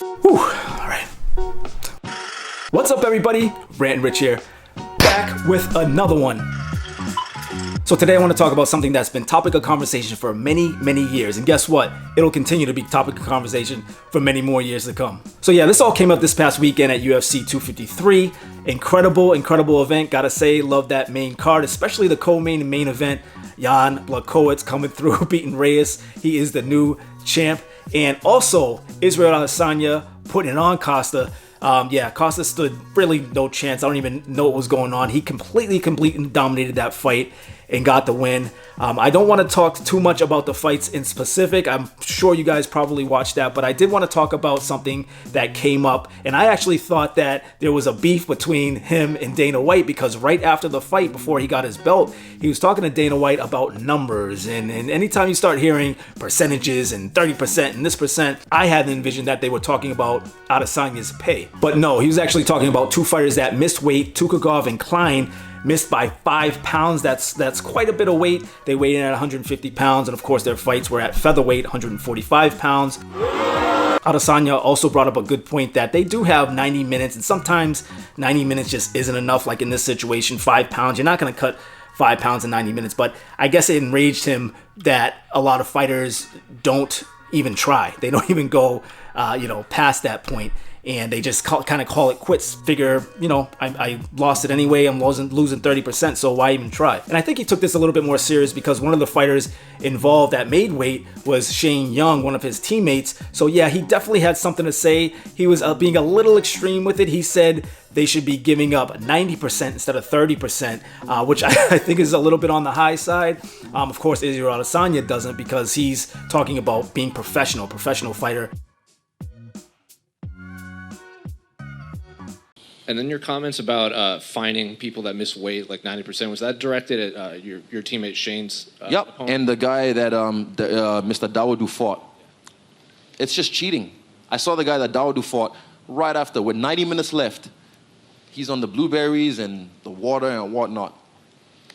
Whew, all right. What's up, everybody? Rant and Rich here, back with another one. So today I want to talk about something that's been topic of conversation for many, many years. And guess what? It'll continue to be topic of conversation for many more years to come. So yeah, this all came up this past weekend at UFC 253. Incredible event. Gotta say, love that main card, especially the co-main and main event. Jan Blachowicz coming through, beating Reyes. He is the new champ. And also, Israel Adesanya putting it on Costa. Costa stood really no chance. I don't even know what was going on. He completely dominated that fight and got the win. I don't want to talk too much about the fights in specific. I'm sure you guys probably watched that, but I did want to talk about something that came up. And I actually thought that there was a beef between him and Dana White, because right after the fight, before he got his belt, he was talking to Dana White about numbers. And anytime you start hearing percentages and 30% and this percent, I had envisioned that they were talking about Adesanya's pay. But no, he was actually talking about two fighters that missed weight, Tukagov and Klein, missed by 5 pounds. That's quite a bit of weight. They weighed in at 150 pounds, and of course their fights were at featherweight, 145 pounds. Adesanya also brought up a good point that they do have 90 minutes, and sometimes 90 minutes just isn't enough. Like in this situation, 5 pounds, you're not going to cut 5 pounds in 90 minutes. But I guess it enraged him that a lot of fighters don't even try. They don't even go, past that point. And they just kind of call it quits. Figure, I lost it anyway. I'm losing 30%, so why even try? And I think he took this a little bit more serious, because one of the fighters involved that made weight was Shane Young, one of his teammates. So yeah, he definitely had something to say. He was being a little extreme with it. He said they should be giving up 90% instead of 30%, which I think is a little bit on the high side. Of course, Israel Adesanya doesn't, because he's talking about being professional fighter. And then your comments about finding people that miss weight, like 90%, was that directed at your teammate Shane's Yep, opponent? and the guy that Mr. Dawodu fought. It's just cheating. I saw the guy that Dawodu fought right after, with 90 minutes left. He's on the blueberries and the water and whatnot.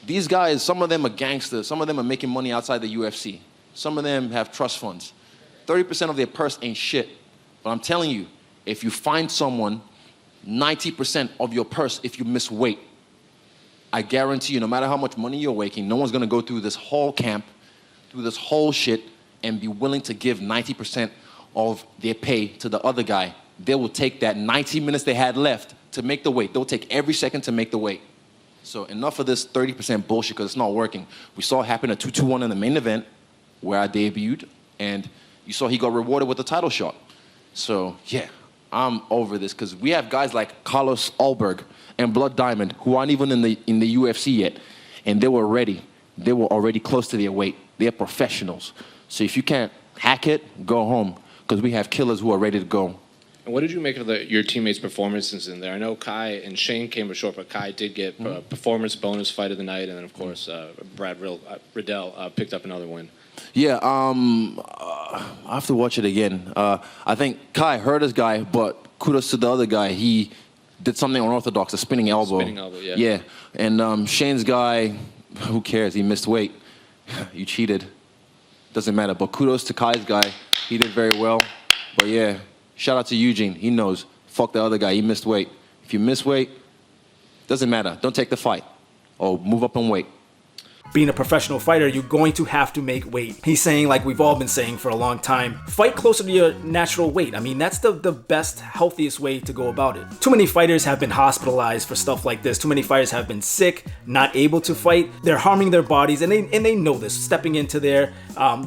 These guys, some of them are gangsters. Some of them are making money outside the UFC. Some of them have trust funds. 30% of their purse ain't shit. But I'm telling you, if you find someone 90% of your purse, if you miss weight, I guarantee you, no matter how much money you're making, no one's going to go through this whole camp, through this whole shit, and be willing to give 90% of their pay to the other guy. They will take that 90 minutes they had left to make the weight. They'll take every second to make the weight. So enough of this 30% bullshit, because it's not working. We saw it happen at 221 in the main event, where I debuted, and you saw he got rewarded with a title shot. So yeah, I'm over this, because we have guys like Carlos Ulberg and Blood Diamond who aren't even in the UFC yet, and they were ready. They were already close to their weight. They're professionals. So if you can't hack it, go home, because we have killers who are ready to go. And what did you make of your teammates' performances in there? I know Kai and Shane came up short, but Kai did get performance bonus fight of the night, and then of course Brad Riddell picked up another win. Yeah, I have to watch it again. I think Kai hurt his guy, but kudos to the other guy. He did something unorthodox, a spinning elbow. Spinning elbow, yeah. Yeah, and Shane's guy, who cares? He missed weight. You cheated. Doesn't matter. But kudos to Kai's guy. He did very well. But yeah, shout out to Eugene. He knows. Fuck the other guy. He missed weight. If you miss weight, doesn't matter. Don't take the fight. Or move up in weight. Being a professional fighter, you're going to have to make weight. He's saying, like we've all been saying for a long time, fight closer to your natural weight. I mean, that's the best, healthiest way to go about it. Too many fighters have been hospitalized for stuff like this. Too many fighters have been sick, not able to fight. They're harming their bodies, and they know this. Stepping into there,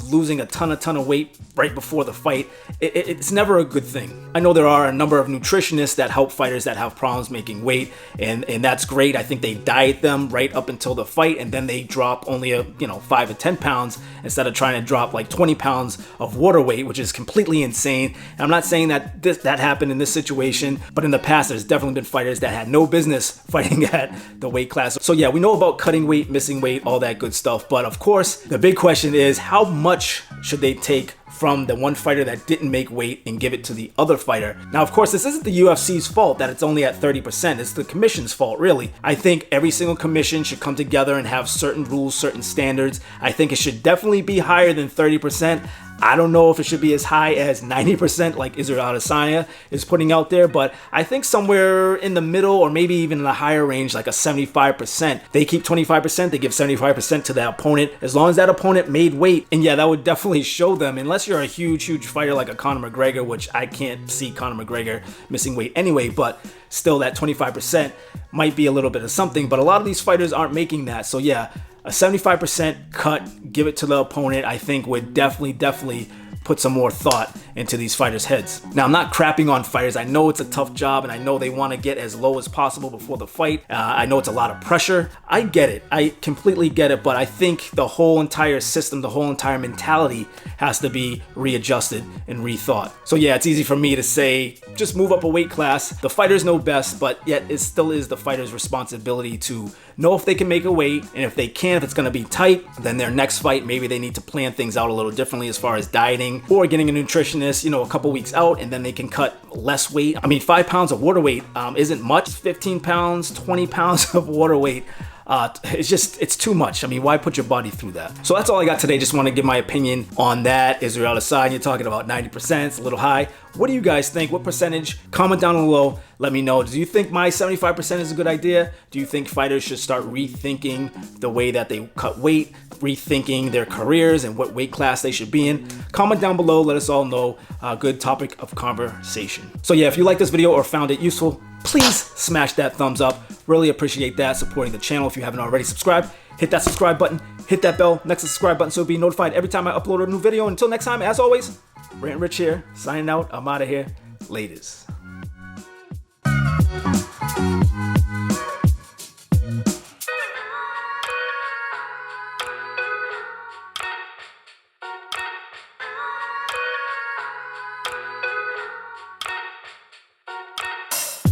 losing a ton of weight right before the fight, it's never a good thing. I know there are a number of nutritionists that help fighters that have problems making weight, and that's great. I think they diet them right up until the fight, and then they drop only 5 or 10 pounds instead of trying to drop like 20 pounds of water weight, which is completely insane. And I'm not saying that that happened in this situation, but in the past there's definitely been fighters that had no business fighting at the weight class. So yeah, we know about cutting weight, missing weight, all that good stuff. But of course, the big question is, how much should they take from the one fighter that didn't make weight and give it to the other fighter? Now, of course, this isn't the UFC's fault that it's only at 30%. It's the commission's fault, really. I think every single commission should come together and have certain rules, certain standards. I think it should definitely be higher than 30%. I don't know if it should be as high as 90% like Israel Adesanya is putting out there, but I think somewhere in the middle or maybe even in the higher range, like a 75%. They keep 25%, they give 75% to that opponent, as long as that opponent made weight. And yeah, that would definitely show them, unless you're a huge fighter like a Conor McGregor, which I can't see Conor McGregor missing weight anyway, but still that 25% might be a little bit of something. But a lot of these fighters aren't making that. So yeah, a 75% cut, give it to the opponent, I think would definitely put some more thought into these fighters' heads. Now, I'm not crapping on fighters. I know it's a tough job, and I know they want to get as low as possible before the fight. I know it's a lot of pressure. I get it. I completely get it, but I think the whole entire system, the whole entire mentality has to be readjusted and rethought. So yeah, it's easy for me to say, just move up a weight class. The fighters know best, but yet it still is the fighter's responsibility to know if they can make a weight, and if they can, if it's going to be tight, then their next fight, maybe they need to plan things out a little differently as far as dieting or getting a nutritionist, a couple weeks out, and then they can cut less weight. I mean, 5 pounds of water weight isn't much. 15 pounds, 20 pounds of water weight. It's too much. I mean, why put your body through that? So that's all I got today. Just want to give my opinion on that. Israel Adesanya talking about 90%. It's a little high. What do you guys think? What percentage? Comment down below. Let me know. Do you think my 75% is a good idea? Do you think fighters should start rethinking the way that they cut weight, rethinking their careers and what weight class they should be in? Comment down below. Let us all know. A good topic of conversation. So yeah, if you like this video or found it useful, please smash that thumbs up. Really appreciate that, supporting the channel. If you haven't already subscribed, hit that subscribe button, hit that bell next to the subscribe button so you'll be notified every time I upload a new video. Until next time, as always, Rant Rich here, signing out. I'm out of here. Laters.